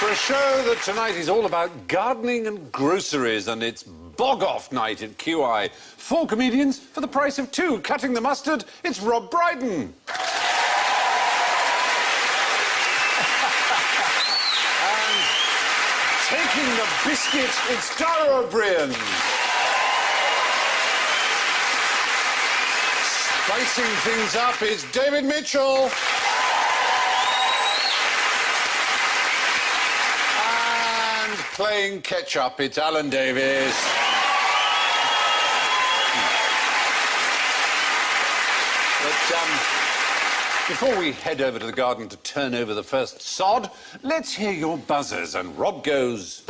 For a show that tonight is all about gardening and groceries, and it's bog-off night at QI. 4 comedians for the price of 2. Cutting the mustard, it's Rob Brydon. And taking the biscuit, it's Dara O'Brien. Spicing things up is David Mitchell. Playing catch-up, it's Alan Davis. But, before we head over to the garden to turn over the first sod, let's hear your buzzers. And Rob goes...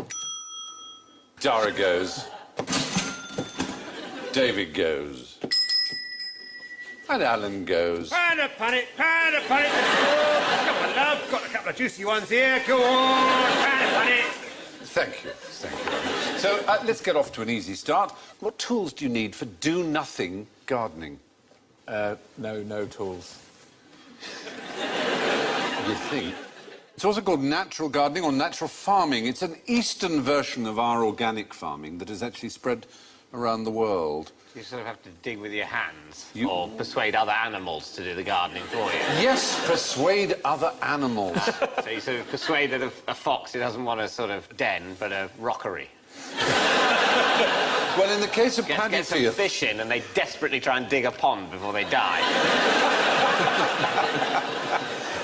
Dara goes... David goes... And Alan goes... Pan upon it, pan upon it. Oh, come on, love. Got a couple of juicy ones here. Go on, pan upon it. Thank you. Thank you. So, let's get off to an easy start. What tools do you need for do-nothing gardening? No tools. You think? It's also called natural gardening or natural farming. It's an Eastern version of our organic farming that has actually spread around the world. You sort of have to dig with your hands or persuade other animals to do the gardening for you. Yes, persuade other animals. So you sort of persuaded a fox who doesn't want a sort of den, but a rockery. Well, in the case of paddy get some fields... fish in and they desperately try and dig a pond before they die.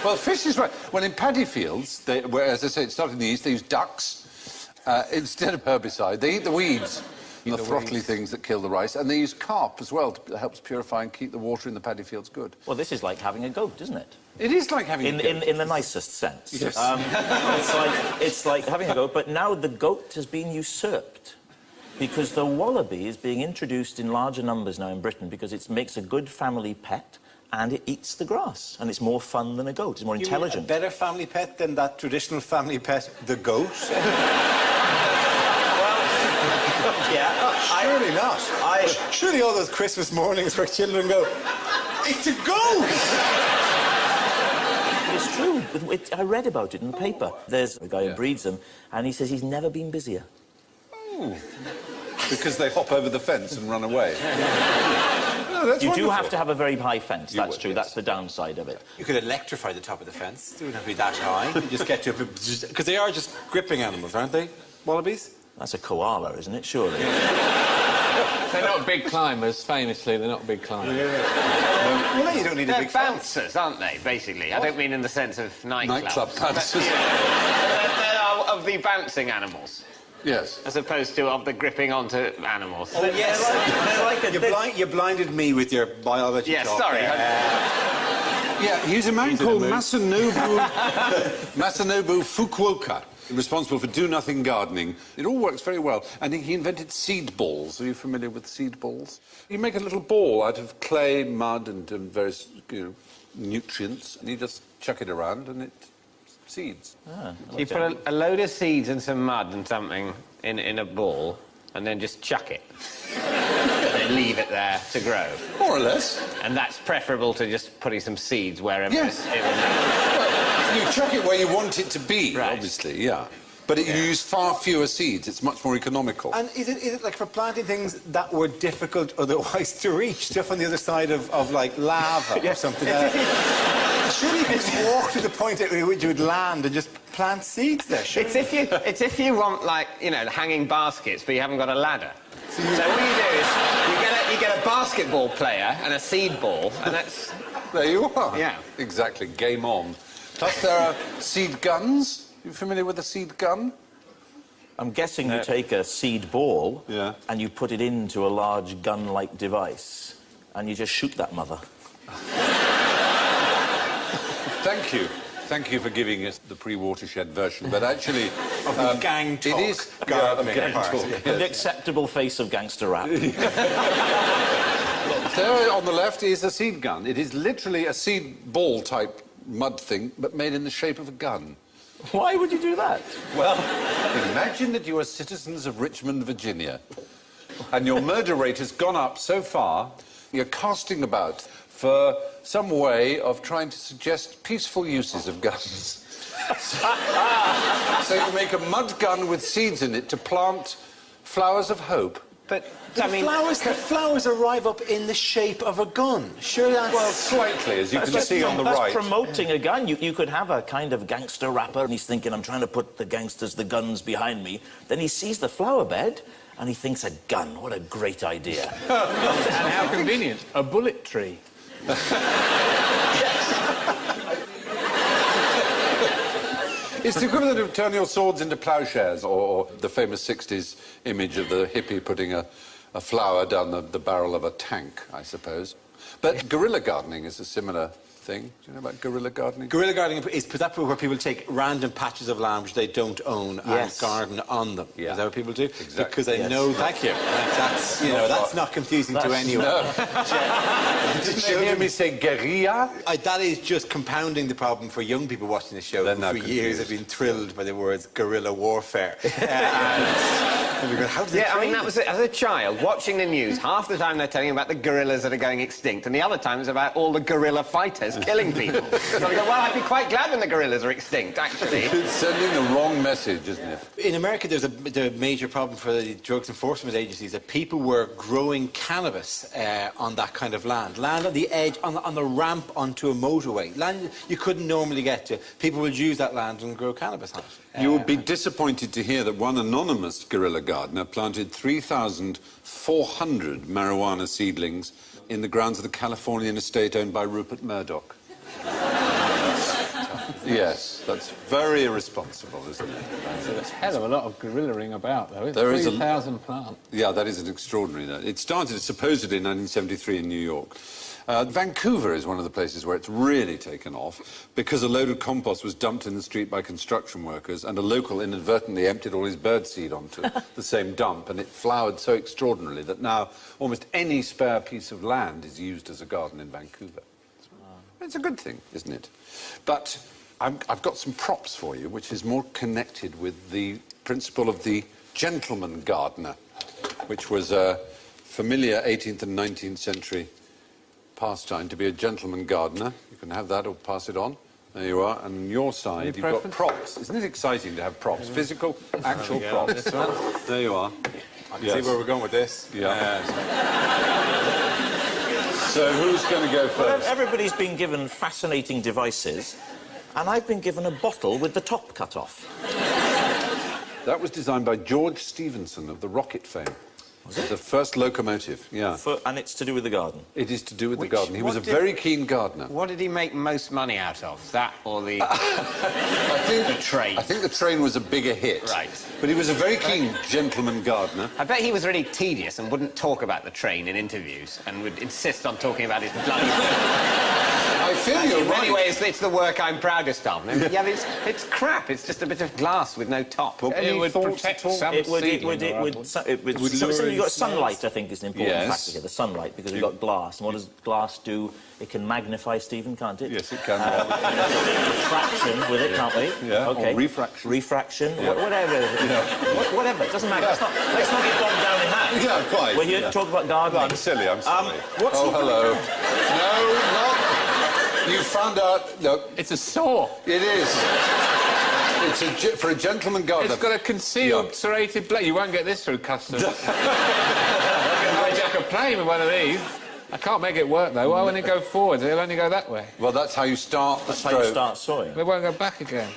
Well, fish is right. Well, in paddy fields, where, as I say, it started in the East, they use ducks instead of herbicide. They eat the weeds. The throttly things that kill the rice, and they use carp as well to helps purify and keep the water in the paddy fields good. Well, this is like having a goat, isn't it? It is like having a goat. In the nicest sense. Yes. It's like having a goat, but now the goat has been usurped because the wallaby is being introduced in larger numbers now in Britain because it makes a good family pet and it eats the grass, and it's more fun than a goat. It's more intelligent. A better family pet than that traditional family pet, the goat? Yeah, surely not. Surely all those Christmas mornings where children go, it's a goat! It's true. I read about it in the paper. There's a guy who breeds them, and he says he's never been busier. Oh. Because they hop over the fence and run away. No, that's you wonderful. do have to have a very high fence, that's true. Yes. That's the downside of it. You could electrify the top of the fence. It wouldn't have to be that high. You just get to it, because they are just gripping animals, aren't they? Wallabies? That's a koala, isn't it? Surely. They're not big climbers, famously. They're not big climbers. Well, no, you don't need a They're big fence. bouncers, aren't they, basically? What? I don't mean in the sense of nightclubs. Nightclub bouncers. They're of the bouncing animals. Yes. As opposed to of the gripping onto animals. Oh, yes. You blinded me with your biology yes, talk. Sorry. Yeah, he's a man called Masanobu Fukuoka, responsible for do-nothing gardening. It all works very well. And he invented seed balls. Are you familiar with seed balls? You make a little ball out of clay, mud, and various nutrients, and you just chuck it around, and it seeds. You put a load of seeds and some mud and something in a ball, and then just chuck it. And then leave it there to grow. More or less. And that's preferable to just putting some seeds wherever it will. Well, you chuck it where you want it to be, right. Obviously, yeah. But you use far fewer seeds. It's much more economical. And is it like for planting things that were difficult otherwise to reach? Stuff on the other side of like, lava or something like that? Surely you could just walk to the point at which you would land and just plant seeds there, It's if you want, like, hanging baskets, but you haven't got a ladder. So what you do is you get a basketball player and a seed ball, and that's... There you are. Yeah. Exactly. Game on. Plus there are seed guns. You familiar with a seed gun? I'm guessing you take a seed ball and you put it into a large gun-like device and you just shoot that mother. Thank you. Thank you for giving us the pre-watershed version, but actually... of the gang talk. It is... Gang talk. The acceptable face of gangster rap. There on the left is a seed gun. It is literally a seed ball-type mud thing, but made in the shape of a gun. Why would you do that? Well, imagine that you are citizens of Richmond, Virginia, and your murder rate has gone up so far, you're casting about for some way of trying to suggest peaceful uses of guns. So you make a mud gun with seeds in it to plant flowers of hope. But, the flowers arrive up in the shape of a gun. Sure, that's... Well, slightly, as you can see on the that's right. Promoting a gun. You could have a kind of gangster rapper, and he's thinking, I'm trying to put the gangsters, the guns behind me. Then he sees the flower bed, and he thinks, a gun, what a great idea. And how convenient, a bullet tree. It's the equivalent of turn your swords into ploughshares, or the famous 60s image of the hippie putting a flower down the barrel of a tank, I suppose. But guerrilla gardening is a similar thing. Do you know about guerrilla gardening? Guerrilla gardening is that where people take random patches of land which they don't own and garden on them. Yeah. Is that what people do? Exactly. Because they know... Thank you. That's, you know, that's not confusing to anyone. No. Didn't you hear me say guerrilla? That is just compounding the problem for young people watching the show who for years have been thrilled by the words guerrilla warfare. And going, how do they I mean, that was it. As a child, watching the news, half the time they're telling you about the gorillas that are going extinct, and the other time it's about all the guerrilla fighters killing people. So I go, well, I'd be quite glad when the gorillas are extinct, actually. It's sending the wrong message, isn't it? In America, there's a major problem for the drugs enforcement agencies that people were growing cannabis on that kind of land on the edge, on the ramp onto a motorway, land you couldn't normally get to. People would use that land and grow cannabis on it. You would be disappointed to hear that one anonymous guerrilla gardener planted 3,400 marijuana seedlings in the grounds of the Californian estate owned by Rupert Murdoch. Yes, that's very irresponsible, isn't it? There's a hell of a lot of guerrillaing about, though. There is 3,000 plants. Yeah, that is an extraordinary... It started supposedly in 1973 in New York. Vancouver is one of the places where it's really taken off because a load of compost was dumped in the street by construction workers and a local inadvertently emptied all his birdseed onto the same dump, and it flowered so extraordinarily that now almost any spare piece of land is used as a garden in Vancouver. It's a good thing, isn't it? But I've got some props for you, which is more connected with the principle of the gentleman gardener, which was a familiar 18th and 19th century pastime to be a gentleman gardener. You can have that or pass it on. There you are. And on your side, you've got props. Isn't it exciting to have props? Physical, actual props. There you are. I can see where we're going with this. Yeah. So who's going to go first? Well, everybody's been given fascinating devices, and I've been given a bottle with the top cut off. That was designed by George Stephenson of the rocket fame. Was it? The first locomotive, yeah. And it's to do with the garden? It is to do with the garden. He was a very keen gardener. What did he make most money out of? That or the... the train? I think the train was a bigger hit. Right. But he was a very keen gentleman gardener. I bet he was really tedious and wouldn't talk about the train in interviews and would insist on talking about his bloody... I feel you're right. In many ways, it's the work I'm proudest of. Yeah, it's crap. It's just a bit of glass with no top. It would protect some you've got sunlight, I think, is an important factor here, the sunlight, because we've got glass. And what does glass do? It can magnify, Stephen, can't it? Yes, it can. Refraction with it, can't we? Yeah, okay. Or refraction. Refraction, whatever. Whatever, it doesn't matter. Let's not get bogged down in that. Yeah, quite. We're here to talk about gardening. No, I'm silly. Hello. No, not... You found out... No. It's a saw. It is. It's for a gentleman gardener. It's got a concealed serrated blade. You won't get this through customs. I can hijack a plane with one of these. I can't make it work, though. Why won't it go forward? It'll only go that way. Well, that's how you start the stroke. That's how you start sawing. It won't go back again.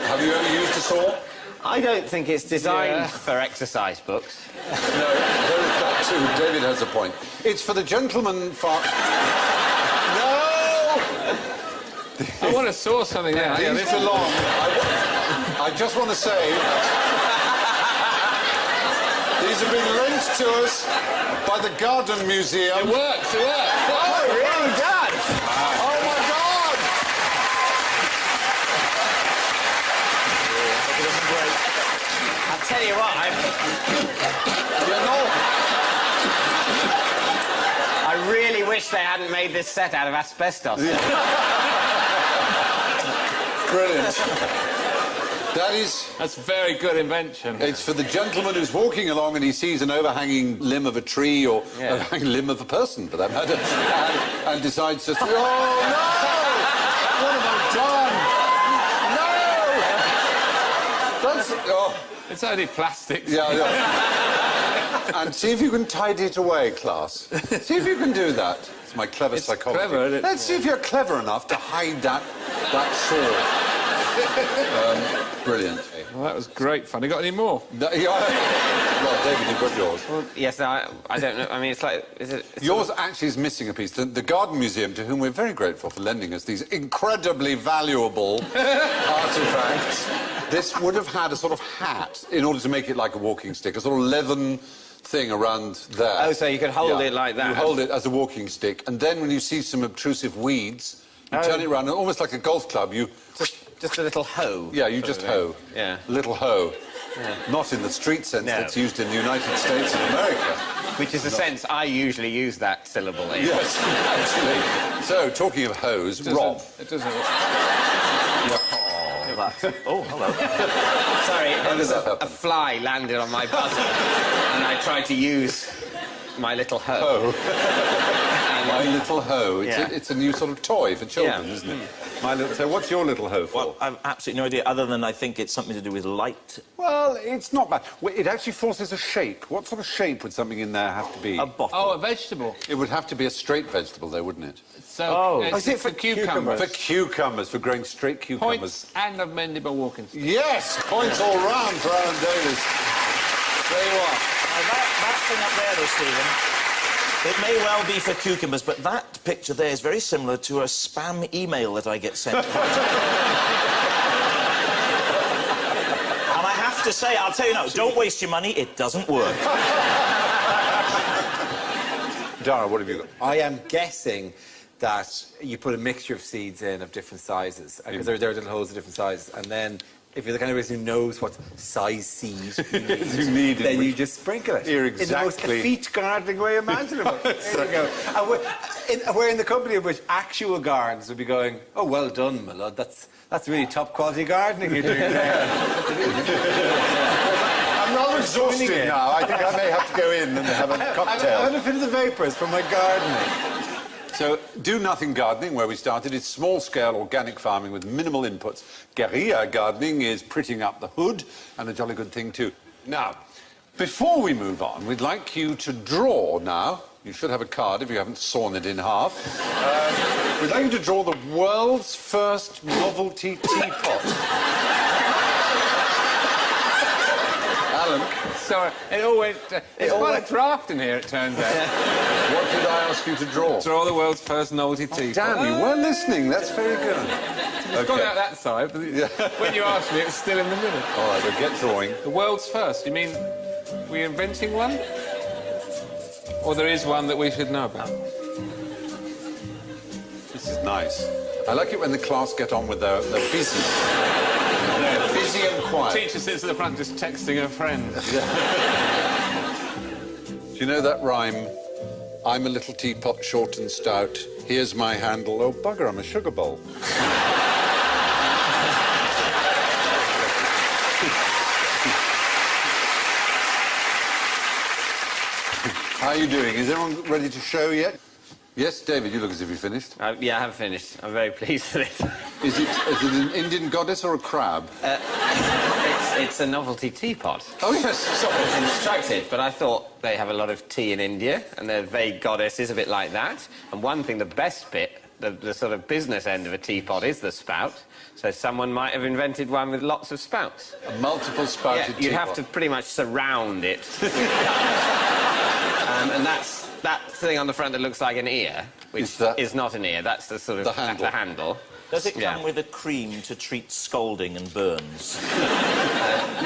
Have you ever used a saw? I don't think it's designed for exercise books. No, there is that too. David has a point. It's for the gentleman I want to saw something now. These belong... I just want to say... introduced to us by the Garden Museum. It works, it works. Oh, it really does. Oh, my God! I'll tell you what, I really wish they hadn't made this set out of asbestos. Brilliant. That's a very good invention. It's for the gentleman who's walking along and he sees an overhanging limb of a tree or overhanging limb of a person, for that matter, and decides to... Oh, no! What have I done? No! That's... Oh. It's only plastic. Yeah. And see if you can tidy it away, class. See if you can do that. It's my clever psychology. Clever, isn't it? Let's see if you're clever enough to hide that sword. Brilliant. Well, that was great fun. You got any more? No, well, David, you've got yours. Well, yes, no, I don't know. I mean, it's like... Yours actually is missing a piece. The Garden Museum, to whom we're very grateful for lending us these incredibly valuable artefacts, this would have had a sort of hat in order to make it like a walking stick, a sort of leathern thing around there. Oh, so you could hold it like that? You hold it as a walking stick, and then when you see some obtrusive weeds, you turn it around, and almost like a golf club, you... Just a little hoe. Yeah, you just hoe. Yeah. A little hoe. Yeah. Not in the street sense No. that's used in the United States and America. Which is the sense I usually use that syllable in. Yes, actually. So, talking of hoes, Rob. It doesn't... Oh, hello. Sorry, How did that happen? a fly landed on my buzzer and I tried to use my little hoe. My little hoe. Yeah. It's a new sort of toy for children, isn't it? So what's your little hoe for? Well, I've absolutely no idea, other than I think it's something to do with light. Well, it's not bad. It actually forces a shape. What sort of shape would something in there have to be? A bottle. Oh, a vegetable. It would have to be a straight vegetable, though, wouldn't it? So Is it for cucumbers? For cucumbers, for growing straight cucumbers. Points and a mendable walking stick. Yes! Points all round for Alan Davies. There you are. That thing up there, though, Stephen, it may well be for cucumbers, but that picture there is very similar to a spam email that I get sent. And I have to say, I'll tell you now, don't waste your money, it doesn't work. Dara, what have you got? I am guessing that you put a mixture of seeds in of different sizes, because there are little holes of different sizes, and then if you're the kind of person who knows what size seed you need, then you just sprinkle it. You're in the most exactly... effete gardening way imaginable. There you go. And we're in the company of which actual gardens would be going, oh, well done, my lad, that's really top-quality gardening you're doing there. I'm rather exhausted now. I think I may have to go in and have a cocktail. I'm going to fit the vapours from my gardening. So, Do Nothing Gardening, where we started, is small-scale organic farming with minimal inputs. Guerrilla gardening is prettying up the hood, and a jolly good thing, too. Now, before we move on, we'd like you to draw now. You should have a card if you haven't sawn it in half. We'd like you to draw the world's first novelty teapot. Alan? Sorry, it all went... it's quite a draft in here, it turns out. What did I ask you to draw? Draw the world's first novelty teapot. Damn, you were listening. That's very good. It's gone out that side, but when you asked me, it was still in the middle. All right, we'll get drawing. The world's first? You mean we're inventing one? Or there is one that we should know about? This is nice. I like it when the class get on with their business. They're busy and quiet. The teacher sits at the front just texting her friends. Do you know that rhyme? I'm a little teapot, short and stout. Here's my handle. Oh, bugger, I'm a sugar bowl. How are you doing? Is everyone ready to show yet? Yes, David, you look as if you finished. Yeah, I have finished. I'm very pleased with it. Is it an Indian goddess or a crab? It's a novelty teapot. Oh, yes. It's instructive, but I thought they have a lot of tea in India, and their vague goddess is a bit like that. And one thing, the best bit, the sort of business end of a teapot is the spout. So someone might have invented one with lots of spouts. A multiple spouted teapot. You'd have to pretty much surround it. And that's that thing on the front that looks like an ear, which is not an ear, that's the sort of... The handle. The handle. Does it come with a cream to treat scalding and burns?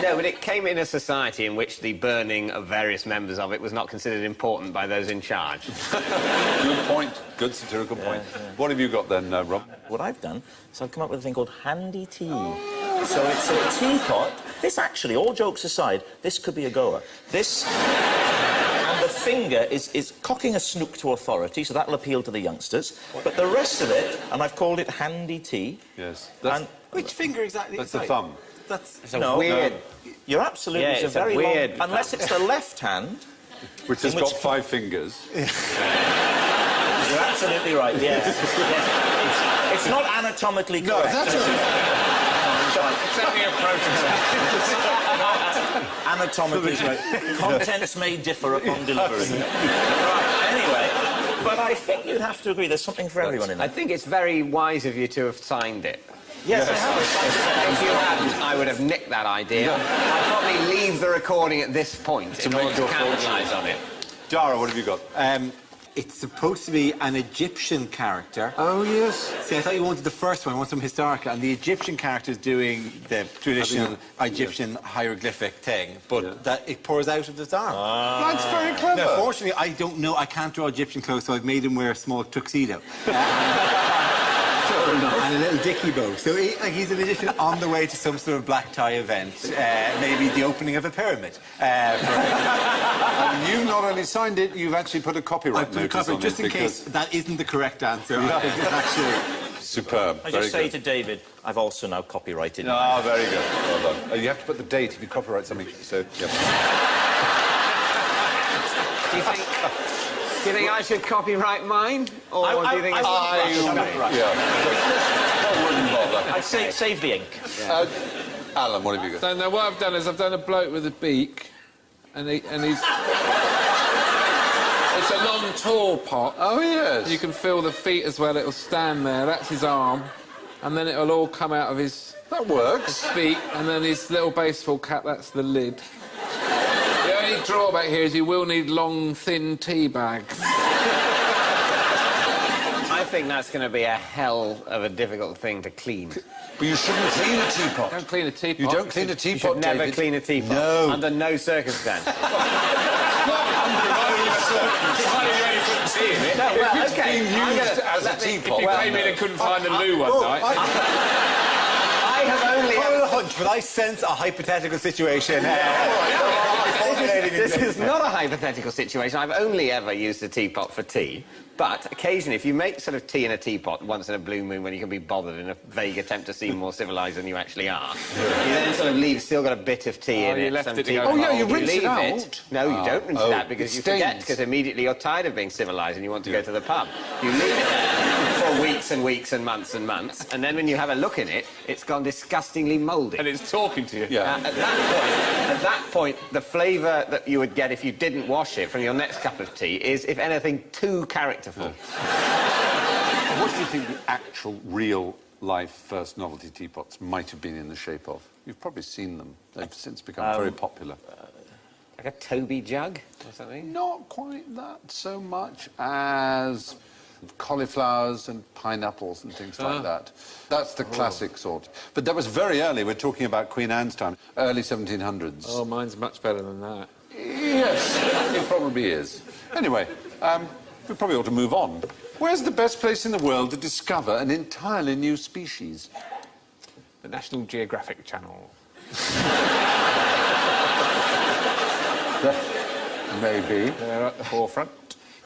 No, but it came in a society in which the burning of various members of it was not considered important by those in charge. Good point. Good satirical point. Yeah. What have you got then, Rob? What I've done is I've come up with a thing called handy tea. So it's a teapot. This actually, all jokes aside, this could be a goer. This... And the finger is cocking a snook to authority, so that'll appeal to the youngsters. But the rest of it, and I've called it handy tea. Yes. Which finger exactly? That's the thumb. That's weird... You're absolutely... Yeah, it's a very weird... long... Unless it's the left hand... Which has got 5 fingers. You're absolutely right, yes. It's not anatomically correct. No, that's It's only a prototype. Anatomically right. Contents may differ upon delivery. Right, anyway, but I think you'd have to agree there's something for everyone in I there. think it's very wise of you to have signed it. Yes, I have. If you hadn't, I would have nicked that idea. I'd probably leave the recording at this point in order to capitalise on it. Jara, what have you got? It's supposed to be an Egyptian character. Oh, yes. See, I thought you wanted the first one. I want some historical. And the Egyptian character is doing the traditional Egyptian hieroglyphic thing, but that it pours out of his arm. That's very clever. Now, fortunately, I don't know. I can't draw Egyptian clothes, so I've made him wear a small tuxedo. And a little dicky bow. So he's an Egyptian on the way to some sort of black tie event, maybe the opening of a pyramid. And you've not only signed it, you've actually put a copyright notice on it. Just in case that isn't the correct answer. I think it's actually... Superb. I just say to David, I've also now copyrighted. Ah, very good. Well done. You have to put the date if you copyright something. So, Do you think I should copyright mine? Or do you think... I'd say save the ink. Alan, what have you got? So now what I've done is I've done a bloke with a beak, and he's... It's a long, tall pot. Oh, yes. You can feel the feet as well. It'll stand there. That's his arm. And then it'll all come out of his... That works. Beak, and then his little baseball cap, that's the lid. The only drawback here is you will need long, thin tea bags. I think that's going to be a hell of a difficult thing to clean. But you shouldn't clean a teapot. Don't clean a teapot. You don't clean a teapot, You should never David. clean a teapot. No. Under no circumstance. No, well, It's okay. being used as a teapot. If you came in and couldn't find a loo one night... I have only... Follow the hunch, but I sense a hypothetical situation. This is not a hypothetical situation. I've only ever used a teapot for tea. But occasionally, if you make sort of tea in a teapot once in a blue moon when you can be bothered in a vague attempt to seem more civilised than you actually are, you then sort of leave, still got a bit of tea in you it. left some it to tea. go Oh, yeah, you rinse it leave out. No, you don't rinse it out because it you forget, stains. because immediately you're tired of being civilised and you want to go to the pub. You leave it there for weeks and weeks and months, and then when you have a look in it, it's gone disgustingly mouldy. And it's talking to you. Yeah. At that point, the flavour that you would get if you didn't wash it from your next cup of tea is, if anything, too characterful. What do you think the actual, real-life first novelty teapots might have been in the shape of? You've probably seen them. They've since become very popular. Like a Toby jug or something? Not quite that so much as cauliflowers and pineapples and things like that. That's the classic sort. But that was very early. We're talking about Queen Anne's time, early 1700s. Oh, mine's much better than that. Yes, it probably is. Anyway, we probably ought to move on. Where's the best place in the world to discover an entirely new species? The National Geographic Channel. Maybe. They're at the forefront.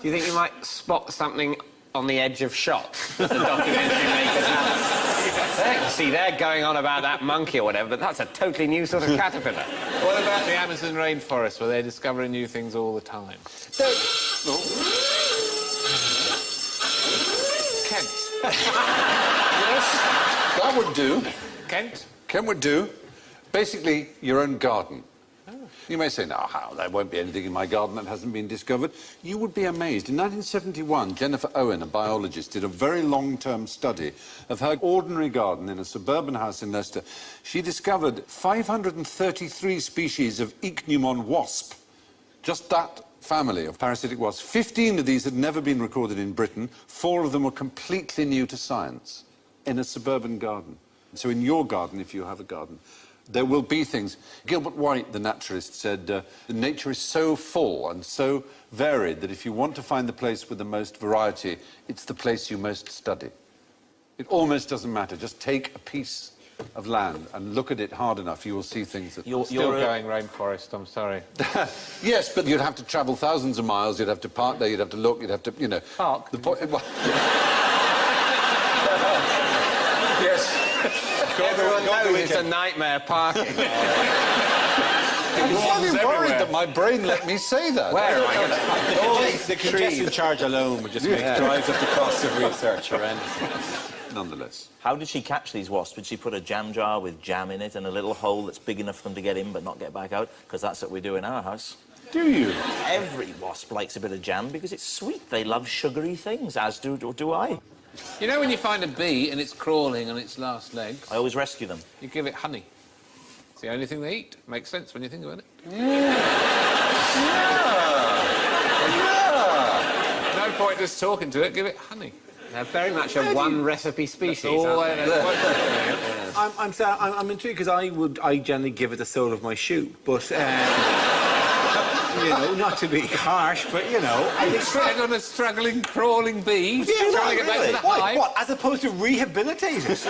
Do you think you might spot something on the edge of shot? The documentary makers have. See, they're going on about that monkey or whatever, but that's a totally new sort of caterpillar. What about the Amazon rainforest, where they're discovering new things all the time? Kent. Yes, that would do. Kent? Kent would do. Basically, your own garden. You may say, no, how? There won't be anything in my garden that hasn't been discovered. You would be amazed. In 1971, Jennifer Owen, a biologist, did a very long-term study of her ordinary garden in a suburban house in Leicester. She discovered 533 species of ichneumon wasp. Just that family of parasitic wasps. 15 of these had never been recorded in Britain. 4 of them were completely new to science in a suburban garden. So in your garden, if you have a garden, there will be things. Gilbert White, the naturalist, said, nature is so full and so varied that if you want to find the place with the most variety, it's the place you most study. It almost doesn't matter. Just take a piece of land and look at it hard enough, you will see things that... You're still going rainforest, I'm sorry. Yes, but you'd have to travel thousands of miles, you'd have to park there, you'd have to look, you'd have to, you know... Park? Yes. Everyone knows it's a nightmare parking. I'm slightly worried that my brain let me say that. Where am I going to... The congestion charge alone would just make drives up the cost of research horrendous. Nonetheless. How did she catch these wasps? Did she put a jam jar with jam in it and a little hole that's big enough for them to get in but not get back out? Because that's what we do in our house. Do you? Every wasp likes a bit of jam because it's sweet. They love sugary things, as do I. You know when you find a bee and it's crawling on its last legs? I always rescue them. You give it honey. It's the only thing they eat. Makes sense when you think about it. No point just talking to it, give it honey. They're very much a one-recipe species, aren't they? I'm sorry, I'm intrigued because I generally give it the sole of my shoe, but you know, not to be harsh, but you know, I think Tread on a struggling, crawling bee. yeah, trying to get back to the hive. What? As opposed to rehabilitate it. I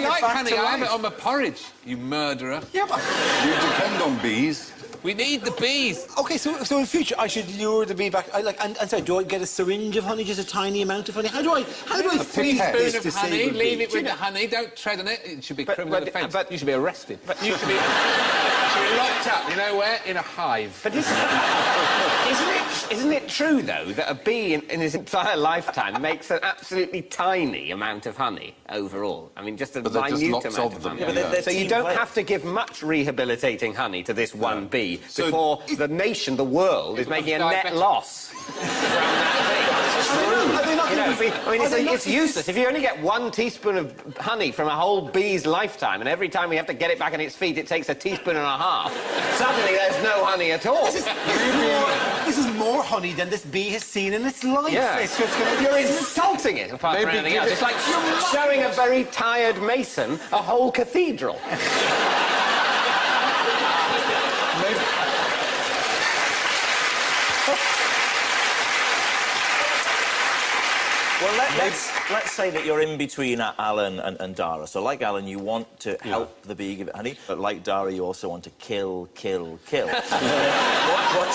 like back honey. to I have life. it on my porridge. You murderer. Yeah, but You depend on bees. We need the bees. okay, so in future I should lure the bee back. And sorry, do I get a syringe of honey, just a tiny amount of honey? How do I freeze pipette. this Spoon of to honey, save a leave bee? it with the honey, don't tread on it. It should be criminal offence. but- You should be arrested. But you should be locked up, you know where? In a hive. But isn't it true, though, that a bee in his entire lifetime makes an absolutely tiny amount of honey overall? I mean, just a But there are just minute lots amount of of them, honey. yeah, yeah. So you don't have to give much rehabilitating honey to this one bee before the nation, the world, is making a net loss from that bee. You know, it's useless. If you only get 1 teaspoon of honey from a whole bee's lifetime, and every time we have to get it back on its feet, it takes a teaspoon and a half, suddenly there's no honey at all. This is more honey than this bee has seen in its life. Yeah. It's just gonna You're insulting it, apart from Maybe anything give else. it- It's like showing a very tired mason a whole cathedral. Well, let's say that you're in between Alan and Dara. So, like Alan, you want to help the bee give it honey, but like Dara, you also want to kill. What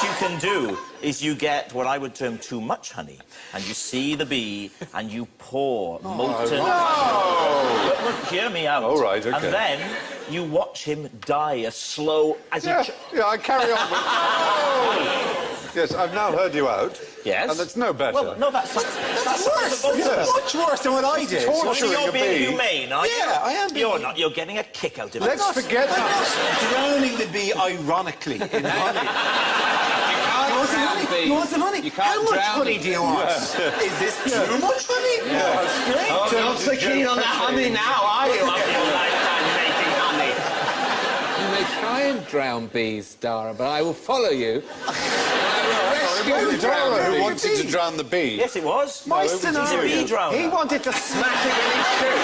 you can do is you get what I would term too much honey, and you see the bee, and you pour molten... Look, hear me out. All right, okay. And then you watch him die a slow... As Yeah, he I carry on with... Yes, I've now heard you out. Yes. And it's no better. Well, no, that's worse. That's much worse than what I did. Torturing You're a being bee. humane, are you? Yeah, I am being- You're not. You're getting a kick out of it. Let's forget I'm that. not drowning the bee ironically in honey. Drown You want some honey? You can't How much drown honey them. do you want? Is this too much honey? Straight Oh, to not so keen on that honey now, are you, after your lifetime making honey? You may try and drown bees, Dara, but I will follow you. It wasn't Dara who wanted to drown the bee. Yes, it was. My He's a scenario. bee drowner. He wanted to smash it in his shoe.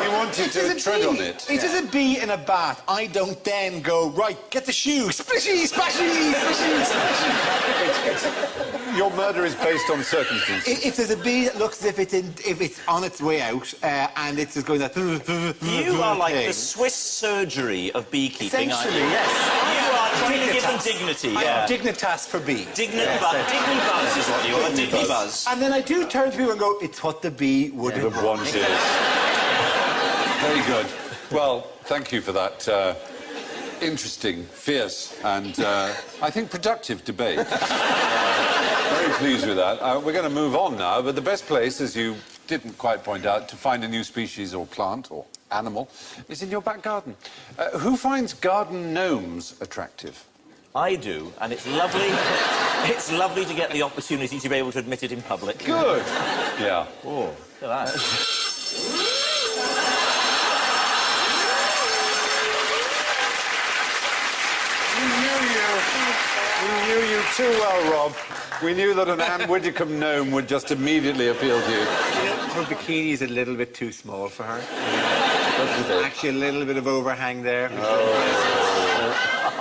He wanted to tread on it. It is a bee in a bath. I don't then go, right, get the shoe. Splishy, splashy, splishy, splashy. Your murder is based on circumstances. If there's a bee that looks as if it's on its way out and it's just going that... You are like the Swiss surgery of beekeeping, aren't Essentially, you? yes. You are trying to give them Dignitas. dignity. I Yeah. am dignitas for bees. Dignibuzz is what you are. Dignibuzz. And then I do turn to people and go, it's what the bee would have Wanted. Very good. Well, thank you for that interesting, fierce, and I think productive debate. Very pleased with that. We're going to move on now, but the best place, as you didn't quite point out, to find a new species or plant or animal is in your back garden. Who finds garden gnomes attractive? I do, and it's lovely. It's lovely to get the opportunity to be able to admit it in public. Good. Yeah. Oh, look at that. You. We knew you too well, Rob. We knew that an Anne Widdecombe gnome would just immediately appeal to you. Her bikini is a little bit too small for her. There's actually a little bit of overhang there.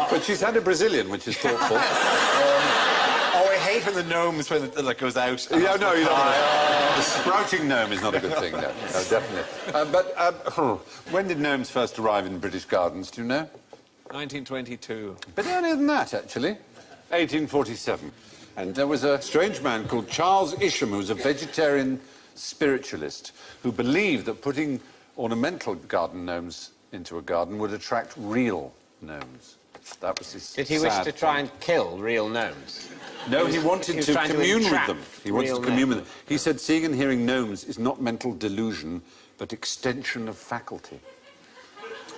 But she's had a Brazilian, which is thoughtful. I hate when the gnomes when it goes out. Yeah, no, you don't. The sprouting gnome is not a good thing, no, definitely. When did gnomes first arrive in British gardens, do you know? 1922. But earlier than that, actually. 1847. And there was a strange man called Charles Isham, who was a vegetarian spiritualist, who believed that putting ornamental garden gnomes into a garden would attract real gnomes. That was his Did he wish to try and kill real gnomes? No, he wanted to commune with them. He wanted to commune with them. He said seeing and hearing gnomes is not mental delusion, but extension of faculty.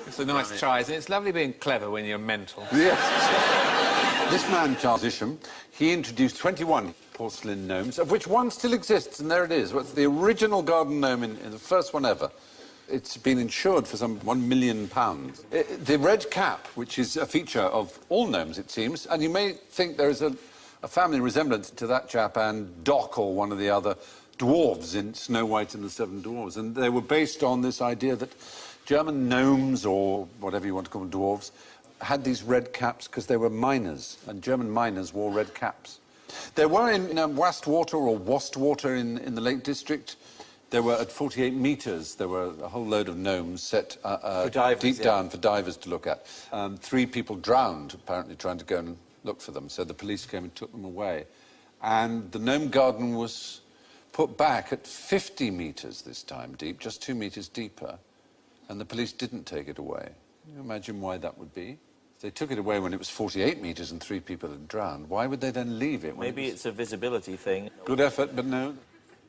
It's a nice try, isn't it? It's lovely being clever when you're mental. Yes. This man, Charles Isham, he introduced 21 porcelain gnomes, of which one still exists, and there it is. It's the original garden gnome in the first one ever. It's been insured for some £1 million. The red cap, which is a feature of all gnomes, it seems, and you may think there is a family resemblance to that chap and Doc or one of the other dwarves in Snow White and the Seven Dwarfs, and they were based on this idea that German gnomes, or whatever you want to call them, dwarves, had these red caps because they were miners, and German miners wore red caps. There were in Wastwater or Wastwater in the Lake District. There were, at 48 metres, there were a whole load of gnomes set deep down for divers to look at. 3 people drowned, apparently, trying to go and look for them, so the police came and took them away. And the gnome garden was put back at 50 metres this time deep, just 2 metres deeper, and the police didn't take it away. Can you imagine why that would be? They took it away when it was 48 metres and 3 people had drowned. Why would they then leave it? Maybe it's a visibility thing. Good effort, but no.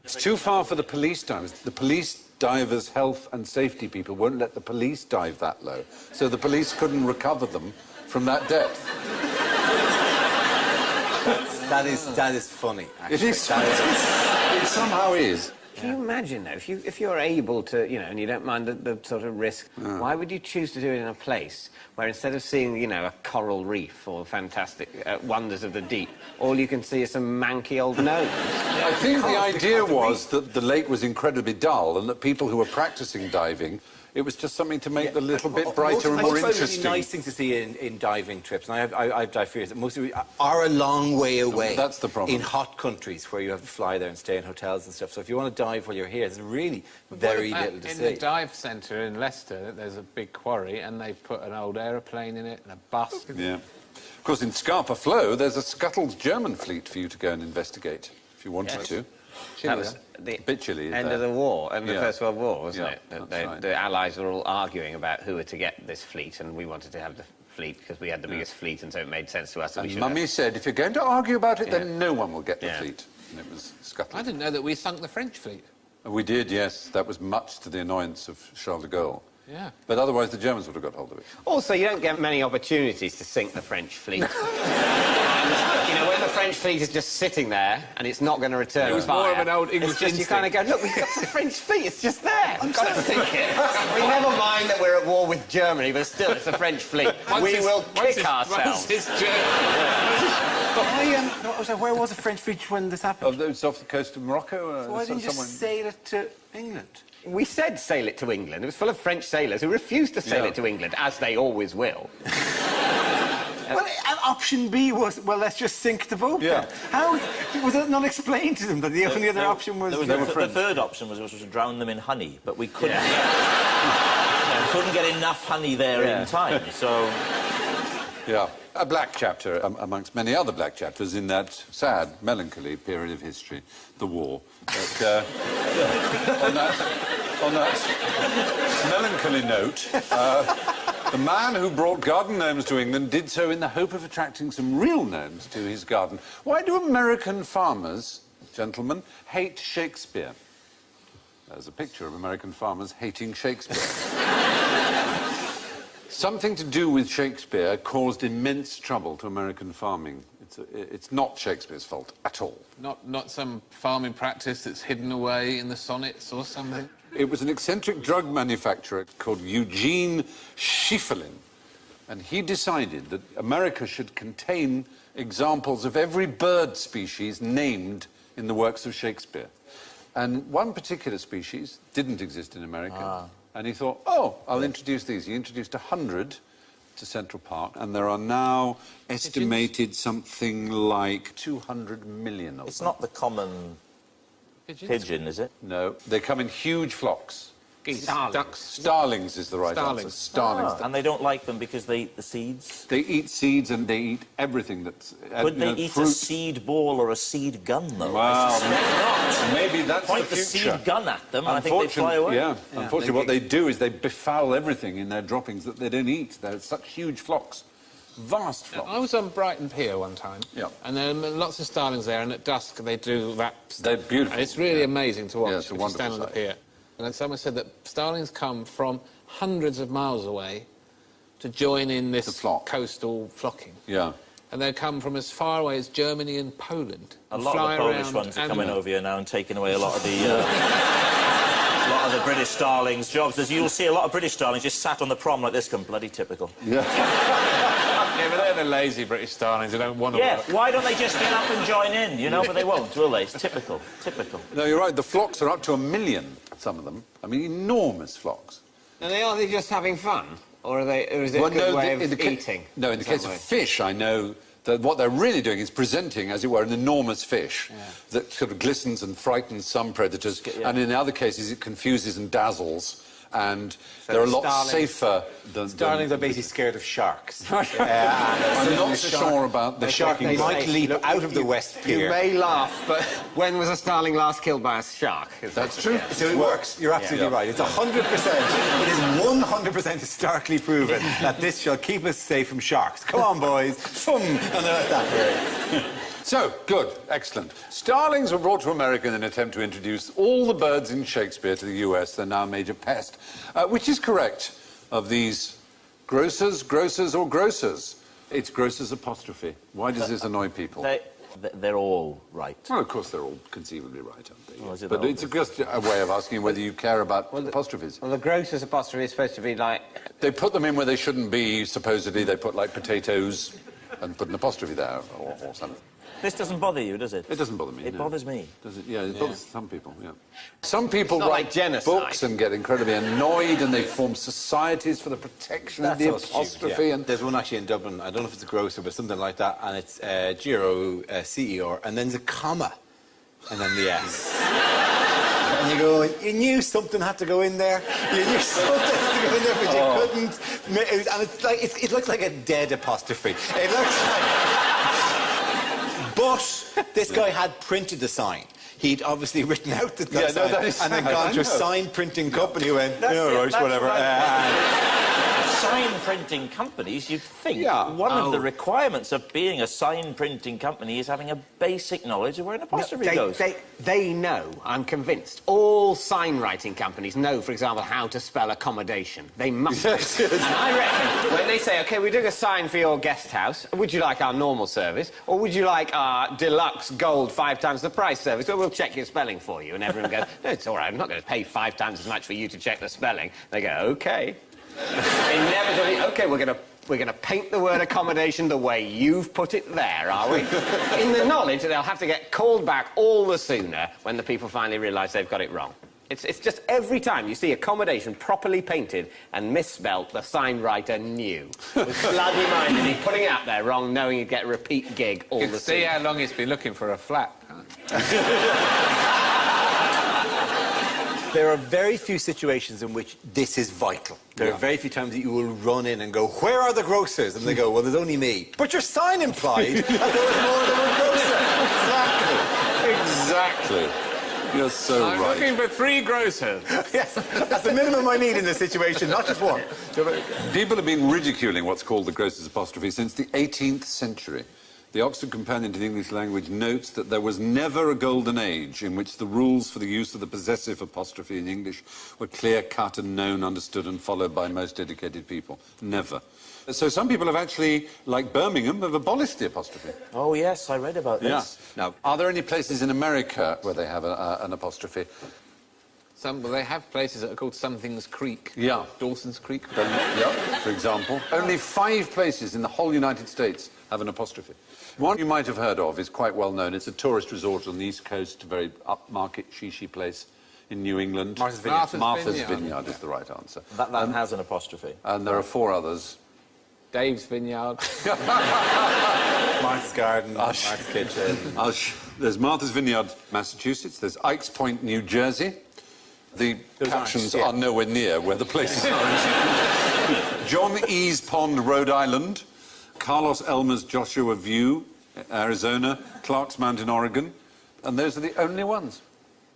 It's too far for the police divers. The police divers' health and safety people won't let the police dive that low, so the police couldn't recover them from that depth. That is funny, actually. It is. It somehow is. Can you imagine, though, if you're able to, you know, and you don't mind the sort of risk, why would you choose to do it in a place where instead of seeing, you know, a coral reef or fantastic wonders of the deep, all you can see is some manky old gnomes? I think the idea was that the lake was incredibly dull and that people who were practising diving, it was just something to make the little bit brighter and more interesting. The nice thing to see in diving trips, and I've dived for years, that most of you are a long way away. That's the problem. In hot countries where you have to fly there and stay in hotels and stuff. So if you want to dive while you're here, there's really very little to see. In the dive centre in Leicester, there's a big quarry, and they've put an old aeroplane in it and a bus. Yeah. Of course, in Scapa Flow, there's a scuttled German fleet for you to go and investigate, if you wanted to. That was the bit chilly, end of the war, end of the First World War, wasn't it? Right. The Allies were all arguing about who were to get this fleet, and we wanted to have the fleet because we had the biggest fleet, and so it made sense to us that we should Mummy said, if you're going to argue about it, then no one will get the fleet. And it was scuttled. I didn't know that we sunk the French fleet. We did, yes. That was much to the annoyance of Charles de Gaulle. Yeah. But otherwise, the Germans would have got hold of it. Also, you don't get many opportunities to sink the French fleet. And, you know, when the French fleet is just sitting there and it's not going to return It was fire, more of an old English it's just, you instinct. kind of go, look, we've got the French fleet, it's just there. We've got to sink it. We never mind that we're at war with Germany, but still, it's the French fleet. We will kick ourselves. Where was the French fleet when this happened? It's off the coast of Morocco. Why didn't you just sail it to England? We said sail it to England. It was full of French sailors who refused to sail it to England, as they always will. Well, and option B was, well, let's just sink the boat. Yeah. How was it not explained to them that the only other option was... The third option was to drown them in honey, but we couldn't, couldn't get enough honey there in time, so... Yeah. A black chapter, amongst many other black chapters, in that sad, melancholy period of history, the war. But, on that melancholy note, the man who brought garden gnomes to England did so in the hope of attracting some real gnomes to his garden. Why do American farmers, gentlemen, hate Shakespeare? There's a picture of American farmers hating Shakespeare. Something to do with Shakespeare caused immense trouble to American farming. It's not Shakespeare's fault at all. Not some farming practice that's hidden away in the sonnets or something? It was an eccentric drug manufacturer called Eugene Schieffelin, and he decided that America should contain examples of every bird species named in the works of Shakespeare. And one particular species didn't exist in America. And he thought, oh, I'll introduce these. He introduced 100 to Central Park, and there are now estimated something like 200 million of them. It's not the common pigeon, is it? No, they come in huge flocks. Geese, Starlings. ducks. Starlings is the right answer. Starlings. And they don't like them because they eat the seeds? They eat seeds and they eat everything that's... Could they eat fruit. a seed ball or a seed gun, though? Well, I suspect not. maybe that's Point the the future. seed gun at them, and I think they fly away. Yeah, unfortunately, what they do is they befoul everything in their droppings that they don't eat. They're such huge flocks. Vast flocks. I was on Brighton Pier one time, and there are lots of starlings there, and at dusk they do that. They're beautiful. And it's really amazing to watch. Yeah, it's a if you stand wonderful on the pier. And then someone said that starlings come from hundreds of miles away to join in this coastal flocking. Yeah. And they come from as far away as Germany and Poland. A lot of the Polish ones are coming over here now and taking away a lot of the... a lot of the British starlings' jobs. As you'll see, a lot of British starlings just sat on the prom like this, come bloody typical. Yeah. Yeah, but they're the lazy British starlings who don't want to work. Why don't they just get up and join in, you know? But they won't, will they? It's typical, typical. No, you're right. The flocks are up to 1 million, some of them. I mean, enormous flocks. And are they just having fun? Or are they... Or is it a good way of eating? No, in the case of fish, I know that what they're really doing is presenting, as it were, an enormous fish that sort of glistens and frightens some predators, and in other cases it confuses and dazzles, and so they're a lot safer than... Starlings are basically scared of sharks. I'm not so sure about the shark might leap out of the West Pier. You may laugh, but when was a starling last killed by a shark? That's true. So it works. You're absolutely right. It's 100%. It is 100% historically proven that this shall keep us safe from sharks. Come on, boys. Thum! And they're like that. So, good, excellent. Starlings were brought to America in an attempt to introduce all the birds in Shakespeare to the US. They're now a major pest. Which is correct of these grocers, or grocers? It's grocers apostrophe. Why does this annoy people? They're all right. Well, of course, they're all conceivably right, aren't they? Oh, but it's just a way of asking whether you care about apostrophes. Well, the grocer's apostrophe is supposed to be like... They put them in where they shouldn't be, supposedly. They put, like, potatoes and put an apostrophe there or something. This doesn't bother you, does it? It doesn't bother me. It bothers me. Does it? Yeah, it bothers some people, yeah. Some people not write like genocide. books and get incredibly annoyed, and they form societies for the protection of the apostrophe. And there's one actually in Dublin, I don't know if it's a grocer, but something like that, and it's G-R-O-C-E-R, and then there's a comma, and then the S. And you go, you knew something had to go in there. You knew something had to go in there, but you couldn't. And it's like, it looks like a dead apostrophe. It looks like... But this guy had printed the sign. He'd obviously written out the sign and then gone to a sign printing company who went, whatever. Sign printing companies, you'd think one of the requirements of being a sign printing company is having a basic knowledge of where an apostrophe goes. They know, I'm convinced. All sign writing companies know, for example, how to spell accommodation. They must. And I reckon when they say, OK, we're doing a sign for your guest house, would you like our normal service, or would you like our deluxe gold 5 times the price service? Well, we'll check your spelling for you. And everyone goes, no, it's all right, I'm not going to pay 5 times as much for you to check the spelling. They go, OK. Inevitably, OK, we're going to paint the word accommodation the way you've put it there, are we? In the knowledge that they'll have to get called back all the sooner when the people finally realise they've got it wrong. It's just every time you see accommodation properly painted and misspelt, the sign writer knew. Was bloody minded. He's putting it out there wrong, knowing he'd get a repeat gig all the sooner. See how long he's been looking for a flat. There are very few situations in which this is vital. There are very few times that you will run in and go, where are the grocers? And they go, well, there's only me. But your sign implied that there was more than one grocer. Exactly. You're so I'm right. looking for 3 grocers. Yes, that's the minimum I need in this situation, not just one. People have been ridiculing what's called the grocer's apostrophe since the 18th century. The Oxford Companion to the English Language notes that there was never a golden age in which the rules for the use of the possessive apostrophe in English were clear-cut and known, understood and followed by most educated people. Never. So some people have actually, like Birmingham, have abolished the apostrophe. Oh, yes, I read about this. Yeah. Now, are there any places in America where they have an apostrophe? They have places that are called Something's Creek. Yeah. Dawson's Creek. Yeah, for example. Only 5 places in the whole United States have an apostrophe. One you might have heard of is quite well known. It's a tourist resort on the East Coast, a very upmarket, shishi place in New England. Martha's Vineyard. Martha's Vineyard is the right answer. That has an apostrophe. And there are 4 others. Dave's Vineyard. Martha's Garden, Martha's Kitchen. There's Martha's Vineyard, Massachusetts. There's Ikes Point, New Jersey. The captions are nowhere near where the places are. John E's Pond, Rhode Island. Carlos Elmer's Joshua View, Arizona. Clark's Mountain, Oregon. And those are the only ones.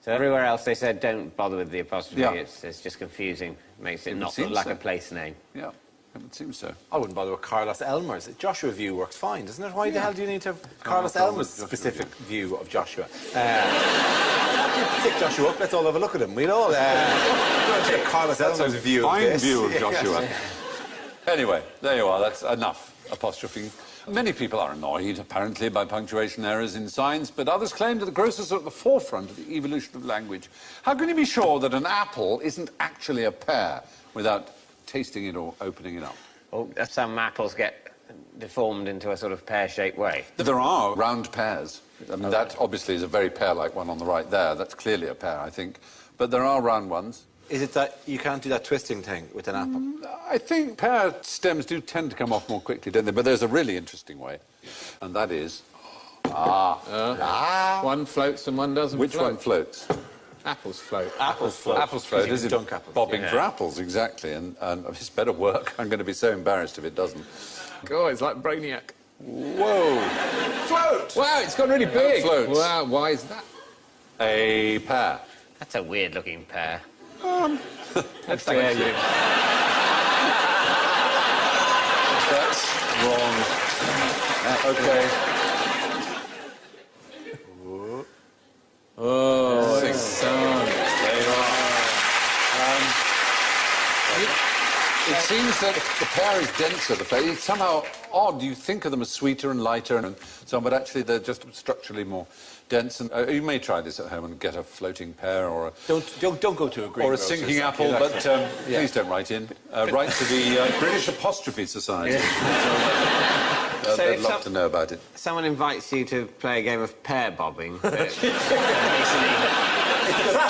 So everywhere else they said don't bother with the apostrophe. Yeah. It's just confusing. Makes it not seems look like so. a place name. Yeah, it would seem so. I wouldn't bother with Carlos Elmer's. Joshua View works fine, doesn't it? Why the hell do you need to have Carlos Elmer's specific view of Joshua? Pick Joshua up, let's all have a look at him. We'd all take Carlos Elmer's view of this. Fine view of Joshua. Anyway, there you are. That's enough apostrophing. Many people are annoyed, apparently, by punctuation errors in signs, but others claim that the grocers are at the forefront of the evolution of language. How can you be sure that an apple isn't actually a pear without tasting it or opening it up? Well, some apples get deformed into a sort of pear-shaped way. There are round pears. I mean, that obviously is a very pear-like one on the right there. That's clearly a pear, I think. But there are round ones. Is it that you can't do that twisting thing with an apple? I think pear stems do tend to come off more quickly, don't they? But there's a really interesting way, and that is... One floats and one doesn't Which float. one floats? Apples float. Apples float. Apples float, is it? Dunk apples. Bobbing for apples, exactly. And it's better work. I'm going to be so embarrassed if it doesn't. Oh, it's like Brainiac. Whoa! Float! Wow, it's got really big. floats. Wow, why is that? A pear. That's a weird-looking pear. How dare you? That's wrong. Okay. Oh, Sing. son. There you are. It seems that the pear is denser. It's somehow odd. You think of them as sweeter and lighter and so on, but actually they're just structurally more dense. And you may try this at home and get a floating pear or a... Don't go to a green or a grocer's. sinking apple, but please don't write in. Write to the British Apostrophe Society. So They'd if love to know about it. Someone invites you to play a game of pear bobbing. Basically,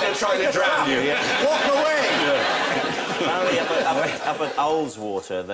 They're trying to drown you. Walk away! Apparently, up at Owlswater,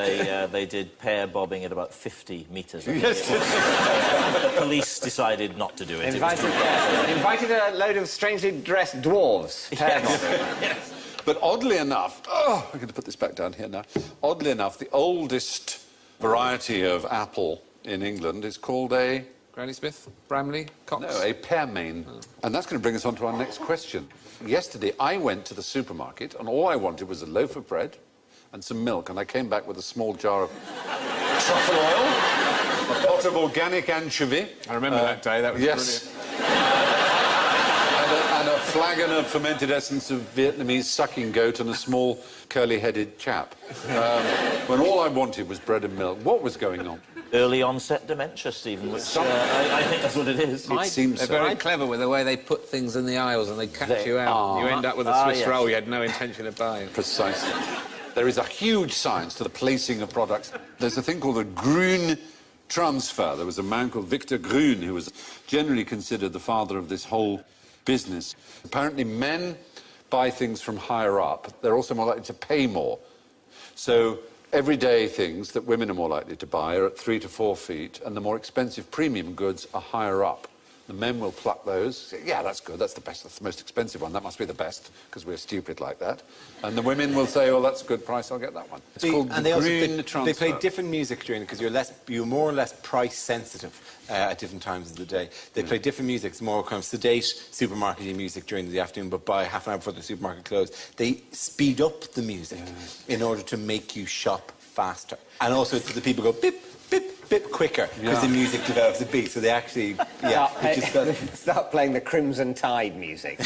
they did pear bobbing at about 50 metres. Yes. The police decided not to do it. invited a load of strangely dressed dwarves. Pear bobbing. Yes. But oddly enough... Oh, I'm going to put this back down here now. Oddly enough, the oldest variety of apple in England is called a... Granny Smith, Bramley, Cox. No, a pearmain. And that's going to bring us on to our next question. Yesterday, I went to the supermarket, and all I wanted was a loaf of bread and some milk, and I came back with a small jar of truffle oil, a pot of organic anchovy. I remember that day, that was yes. and a flagon of fermented essence of Vietnamese sucking goat and a small curly-headed chap. When all I wanted was bread and milk. What was going on? Early onset dementia, Stephen, which I think that's what it is. It seems They're so. very clever with the way they put things in the aisles and they catch you out. You end up with a Swiss yes. roll you had no intention of buying. Precisely. There is a huge science to the placing of products. There's a thing called the Grün transfer. There was a man called Victor Grün who was generally considered the father of this whole business. Apparently men buy things from higher up. They're also more likely to pay more. So everyday things that women are more likely to buy are at 3 to 4 feet, and the more expensive premium goods are higher up. The men will pluck those, say, yeah, that's good, that's the best, that's the most expensive one, that must be the best, because we're stupid like that. And the women will say, well, that's a good price, I'll get that one. It's called the Grün transfer. They play different music during it, because you're more or less price sensitive at different times of the day. They play different music, it's more kind of sedate supermarket music during the afternoon, but by half an hour before the supermarket closes, they speed up the music in order to make you shop faster. And also the people go bip, bip, bip quicker because the music develops a beat, so they actually Start playing the Crimson Tide music.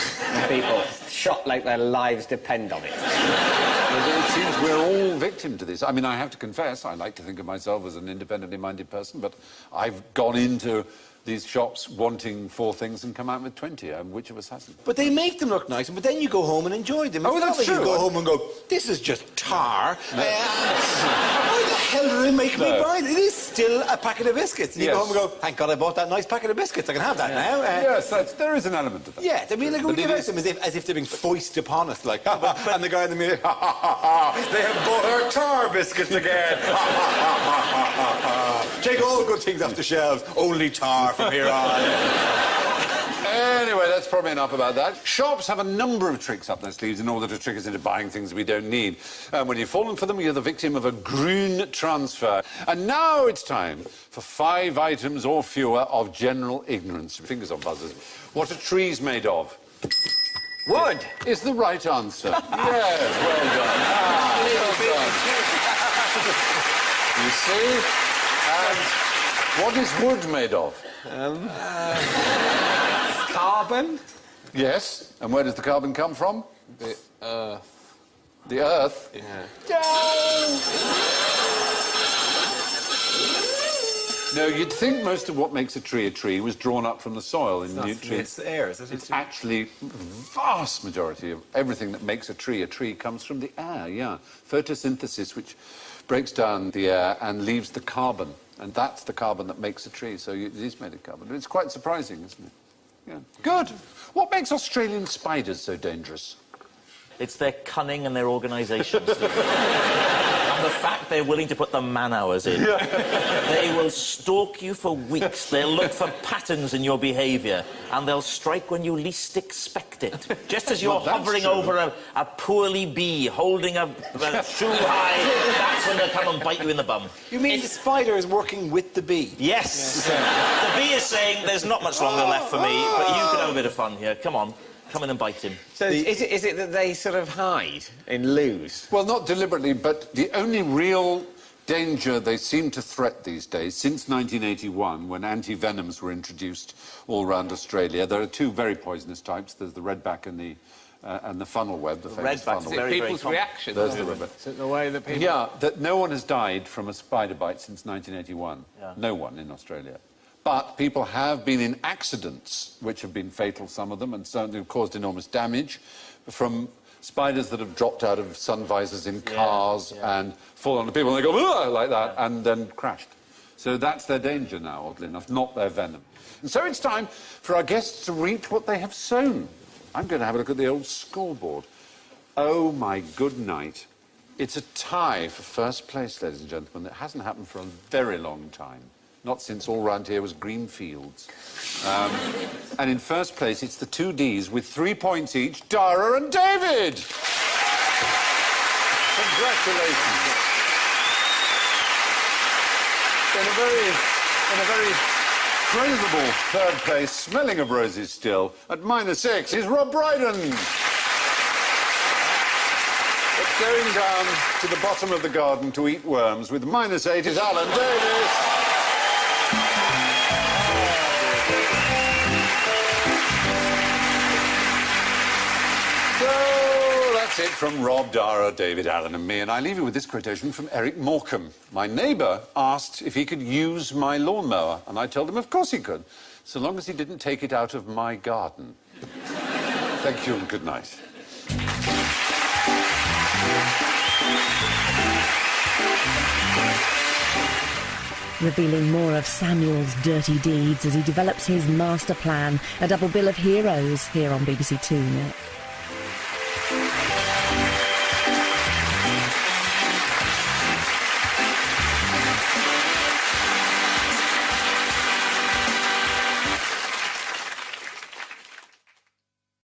People shot like their lives depend on it. It seems we're all victim to this. I mean, I have to confess, I like to think of myself as an independently minded person, but I've gone into these shops wanting 4 things and come out with 20. Which of us hasn't? But they make them look nice, but then you go home and enjoy them. It's Oh, not that's like true. You go home and go, this is just tar. Why the hell do they make me buy it? It is still a packet of biscuits. And you go home and go, thank God I bought that nice packet of biscuits. I can have that now. Yes, there is an element of that. Yeah, I mean, like, we give out them as if they're being foisted upon us, like, and the guy in the mirror, ha, ha, ha, ha, they have bought our tar biscuits again. Ha, ha, ha, ha, ha. Take all good things off the shelves, only tar from here on. Anyway, that's probably enough about that. Shops have a number of tricks up their sleeves in order to trick us into buying things we don't need. And when you've fallen for them, you're the victim of a green transfer. And now it's time for 5 items or fewer of general ignorance. Fingers on buzzers. What are trees made of? Wood. Is the right answer. Yes, well done. Well done. You see? And what is wood made of? Carbon. Yes. And where does the carbon come from? The earth. The earth? Yeah. No, you'd think most of what makes a tree was drawn up from the soil in nutrients. It's air, is it? It's actually the vast majority of everything that makes a tree comes from the air, yeah. Photosynthesis, which breaks down the air and leaves the carbon. And that's the carbon that makes a tree, so it is made of carbon. But it's quite surprising, isn't it? Yeah. Good. What makes Australian spiders so dangerous? It's their cunning and their organisation, Stephen. And the fact they're willing to put the man-hours in. They will stalk you for weeks. They'll look for patterns in your behaviour, and they'll strike when you least expect it. Just as you're hovering over a poorly bee, holding a shoe high, that's when they'll come and bite you in the bum. You mean the spider is working with the bee? Yes. The bee is saying, there's not much longer left for me, but you can have a bit of fun here. Come on. Come in and bite him. So is it that they sort of hide in loos? Well, not deliberately, but the only real danger they seem to threat these days, since 1981, when anti-venoms were introduced all around Australia, there are 2 very poisonous types. There's the redback and the funnel web, the famous funnel Redback's web. very, People's reaction. There's the redback. Is it the way that people... Yeah, that no one has died from a spider bite since 1981. Yeah. No one in Australia. But people have been in accidents, which have been fatal, some of them, and certainly have caused enormous damage from spiders that have dropped out of sun visors in cars and fallen on people, and they go, "Ugh," like that, and then crashed. So that's their danger now, oddly enough, not their venom. And so it's time for our guests to reap what they have sown. I'm going to have a look at the old scoreboard. Oh, my good night. It's a tie for first place, ladies and gentlemen. It hasn't happened for a very long time. Not since all round here was green fields. And in first place, it's the 2 Ds with 3 points each, Dara and David! Congratulations. In a very praisable 3rd place, smelling of roses still, at -6 is Rob Brydon. But going down to the bottom of the garden to eat worms with -8 is Alan Davis. That's it from Rob, Dara, David, Alan and me, and I leave you with this quotation from Eric Morecambe. My neighbour asked if he could use my lawnmower, and I told him of course he could, so long as he didn't take it out of my garden. Thank you and good night. Revealing more of Samuel's dirty deeds as he develops his master plan, a double bill of heroes here on BBC Two next.